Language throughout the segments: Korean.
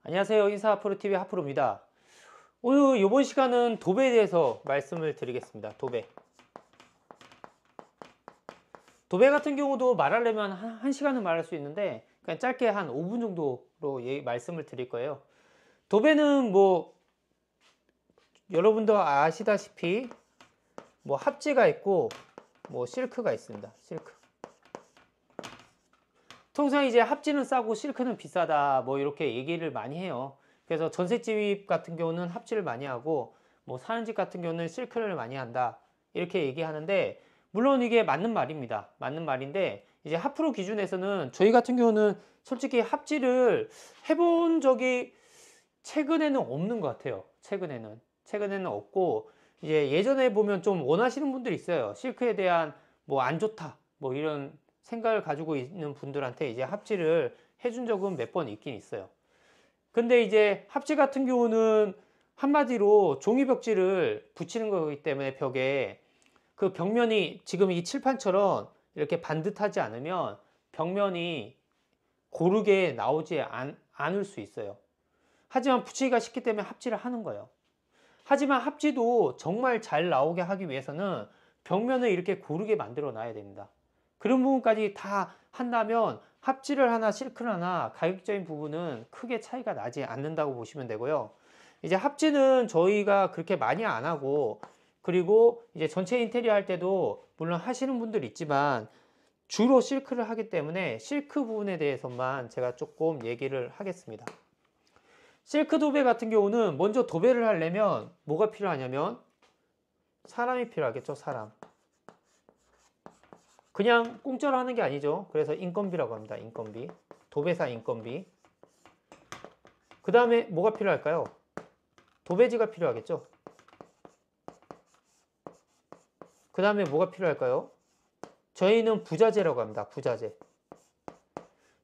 안녕하세요. 인사 하프로TV 하프로입니다. 오늘 이번 시간은 도배에 대해서 말씀을 드리겠습니다. 도배 같은 경우도 말하려면 한 시간은 말할 수 있는데 그냥 짧게 한 5분 정도로 말씀을 드릴 거예요. 도배는 뭐 여러분도 아시다시피 뭐 합지가 있고 뭐 실크가 있습니다. 실크. 통상 이제 합지는 싸고 실크는 비싸다 뭐 이렇게 얘기를 많이 해요. 그래서 전셋집 같은 경우는 합지를 많이 하고 뭐 사는 집 같은 경우는 실크를 많이 한다 이렇게 얘기하는데, 물론 이게 맞는 말입니다. 맞는 말인데 이제 하프로 기준에서는 저희 같은 경우는 솔직히 합지를 해본 적이 최근에는 없는 것 같아요. 최근에는 없고, 이제 예전에 보면 좀 원하시는 분들이 있어요. 실크에 대한 뭐 안 좋다 뭐 이런 생각을 가지고 있는 분들한테 이제 합지를 해준 적은 몇 번 있긴 있어요. 근데 이제 합지 같은 경우는 한마디로 종이벽지를 붙이는 거기 때문에 벽에 그 벽면이 지금 이 칠판처럼 이렇게 반듯하지 않으면 벽면이 고르게 나오지 않을 수 있어요. 하지만 붙이기가 쉽기 때문에 합지를 하는 거예요. 하지만 합지도 정말 잘 나오게 하기 위해서는 벽면을 이렇게 고르게 만들어 놔야 됩니다. 그런 부분까지 다 한다면 합지를 하나 실크를 하나 가격적인 부분은 크게 차이가 나지 않는다고 보시면 되고요. 이제 합지는 저희가 그렇게 많이 안 하고, 그리고 이제 전체 인테리어 할 때도 물론 하시는 분들 있지만 주로 실크를 하기 때문에 실크 부분에 대해서만 제가 조금 얘기를 하겠습니다. 실크 도배 같은 경우는 먼저 도배를 하려면 뭐가 필요하냐면 사람이 필요하겠죠. 사람. 그냥 공짜로 하는 게 아니죠. 그래서 인건비라고 합니다. 인건비. 도배사 인건비. 그 다음에 뭐가 필요할까요? 도배지가 필요하겠죠. 그 다음에 뭐가 필요할까요? 저희는 부자재라고 합니다. 부자재.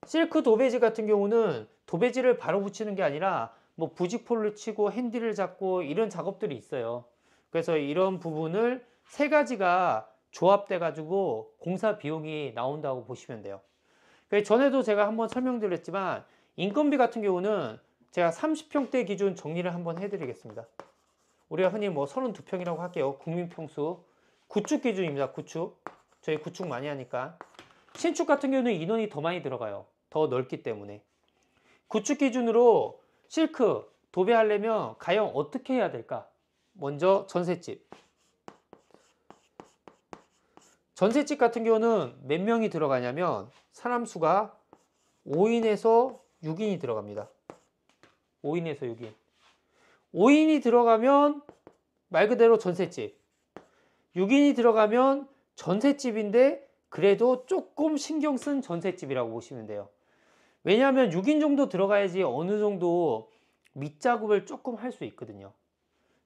실크 도배지 같은 경우는 도배지를 바로 붙이는 게 아니라 뭐 부직포를 치고 핸들을 잡고 이런 작업들이 있어요. 그래서 이런 부분을 세 가지가 조합돼 가지고 공사 비용이 나온다고 보시면 돼요. 전에도 제가 한번 설명드렸지만 인건비 같은 경우는 제가 30평대 기준 정리를 한번 해드리겠습니다. 우리가 흔히 뭐 32평이라고 할게요. 국민평수. 구축 기준입니다. 구축. 저희 구축 많이 하니까. 신축 같은 경우는 인원이 더 많이 들어가요. 더 넓기 때문에. 구축 기준으로 실크 도배하려면 과연 어떻게 해야 될까? 먼저 전셋집. 전셋집 같은 경우는 몇 명이 들어가냐면 사람 수가 5인에서 6인이 들어갑니다. 5인에서 6인. 5인이 들어가면 말 그대로 전셋집. 6인이 들어가면 전셋집인데 그래도 조금 신경 쓴 전셋집이라고 보시면 돼요. 왜냐하면 6인 정도 들어가야지 어느 정도 밑작업을 조금 할 수 있거든요.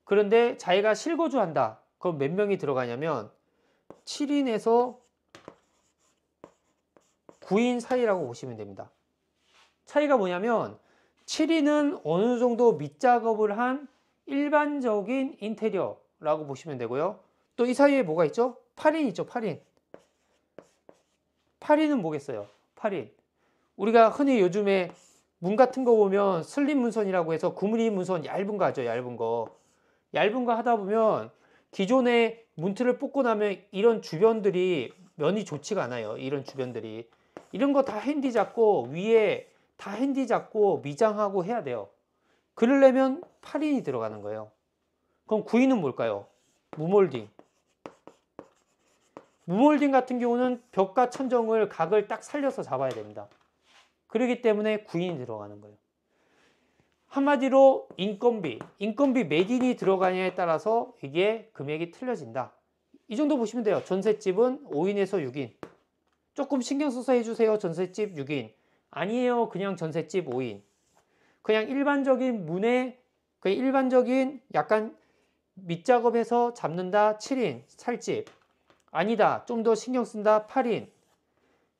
그런데 자기가 실거주 한다. 그럼 몇 명이 들어가냐면 7인에서 9인 사이라고 보시면 됩니다. 차이가 뭐냐면 7인은 어느 정도 밑작업을 한 일반적인 인테리어라고 보시면 되고요. 또 이 사이에 뭐가 있죠? 8인 있죠. 8인. 8인은 뭐겠어요? 8인. 우리가 흔히 요즘에 문 같은 거 보면 슬립 문선이라고 해서 구무리 문선 얇은 거 하죠. 얇은 거. 얇은 거 하다 보면 기존에 문틀을 뽑고 나면 이런 주변들이 면이 좋지가 않아요. 이런 주변들이. 이런 거 다 핸디 잡고 위에 다 핸디 잡고 미장하고 해야 돼요. 그러려면 8인이 들어가는 거예요. 그럼 9인은 뭘까요? 무몰딩. 무몰딩 같은 경우는 벽과 천정을 각을 딱 살려서 잡아야 됩니다. 그렇기 때문에 9인이 들어가는 거예요. 한마디로 인건비 몇 인이 들어가냐에 따라서 이게 금액이 틀려진다. 이 정도 보시면 돼요. 전셋집은 5인에서 6인. 조금 신경 써서 해주세요. 전셋집 6인. 아니에요. 그냥 전셋집 5인. 그냥 일반적인 문에 일반적인 약간 밑작업해서 잡는다 7인 찰집. 아니다. 좀 더 신경 쓴다 8인.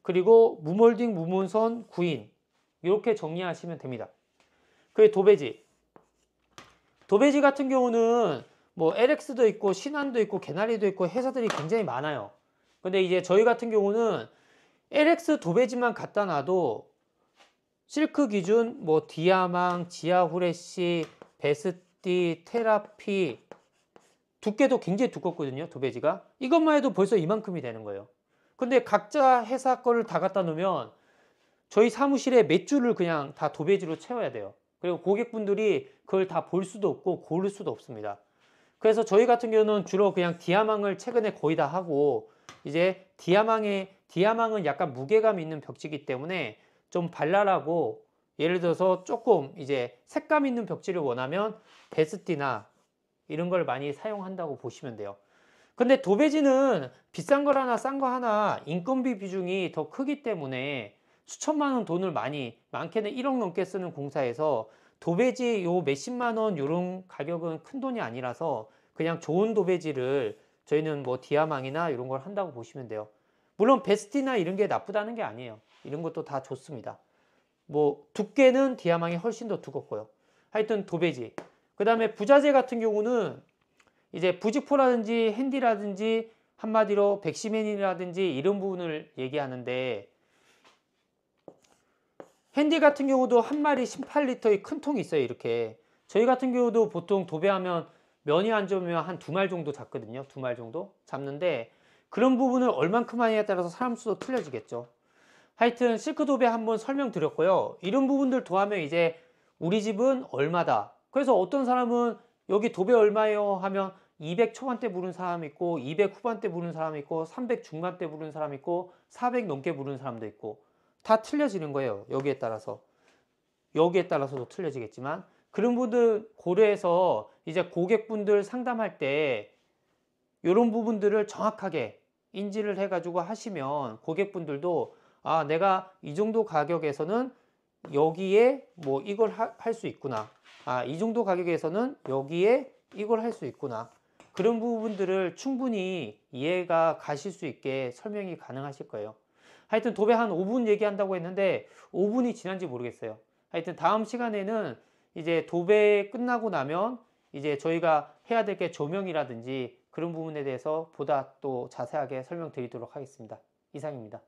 그리고 무몰딩 무문선 9인. 이렇게 정리하시면 됩니다. 그리고 도배지. 도배지 같은 경우는 뭐 LX도 있고 신한도 있고 개나리도 있고 회사들이 굉장히 많아요. 근데 이제 저희 같은 경우는 LX 도배지만 갖다 놔도 실크 기준 뭐 디아망, 지아후레쉬, 베스티, 테라피 두께도 굉장히 두껍거든요. 도배지가. 이것만 해도 벌써 이만큼이 되는 거예요. 근데 각자 회사 거를 다 갖다 놓으면 저희 사무실에 몇 줄을 그냥 다 도배지로 채워야 돼요. 그리고 고객분들이 그걸 다 볼 수도 없고 고를 수도 없습니다. 그래서 저희 같은 경우는 주로 그냥 디아망을 최근에 거의 다 하고, 이제 디아망은 약간 무게감 있는 벽지이기 때문에 좀 발랄하고, 예를 들어서 조금 이제 색감 있는 벽지를 원하면 베스티나 이런 걸 많이 사용한다고 보시면 돼요. 근데 도배지는 비싼 걸 하나 싼 거 하나 인건비 비중이 더 크기 때문에 수천만 원 돈을 많게는 1억 넘게 쓰는 공사에서 도배지 요 몇십만 원 요런 가격은 큰 돈이 아니라서 그냥 좋은 도배지를 저희는 뭐 디아망이나 이런 걸 한다고 보시면 돼요. 물론 베스티나 이런 게 나쁘다는 게 아니에요. 이런 것도 다 좋습니다. 뭐 두께는 디아망이 훨씬 더 두껍고요. 하여튼 도배지. 그 다음에 부자재 같은 경우는 이제 부직포라든지 핸디라든지 한마디로 백시맨이라든지 이런 부분을 얘기하는데, 핸디 같은 경우도 한 마리 18리터의 큰 통이 있어요. 이렇게 저희 같은 경우도 보통 도배하면 면이 안 좋으면 한 2말 정도 잡거든요. 2말 정도 잡는데, 그런 부분을 얼만큼 하냐에 따라서 사람 수도 틀려지겠죠. 하여튼 실크 도배 한번 설명드렸고요. 이런 부분들 더하면 이제 우리 집은 얼마다. 그래서 어떤 사람은 여기 도배 얼마예요 하면 200 초반대 부른 사람 있고, 200 후반대 부른 사람 있고, 300 중반대 부른 사람 있고, 400 넘게 부른 사람도 있고, 다 틀려지는 거예요. 여기에 따라서도 틀려지겠지만, 그런 분들 고려해서 이제 고객분들 상담할 때 이런 부분들을 정확하게 인지를 해가지고 하시면 고객분들도 아, 내가 이 정도 가격에서는 여기에 뭐 이걸 할 수 있구나. 아, 이 정도 가격에서는 여기에 이걸 할 수 있구나. 그런 부분들을 충분히 이해가 가실 수 있게 설명이 가능하실 거예요. 하여튼 도배 한 5분 얘기한다고 했는데 5분이 지난지 모르겠어요. 하여튼 다음 시간에는 이제 도배 끝나고 나면 이제 저희가 해야 될 게 조명이라든지 그런 부분에 대해서 보다 또 자세하게 설명드리도록 하겠습니다. 이상입니다.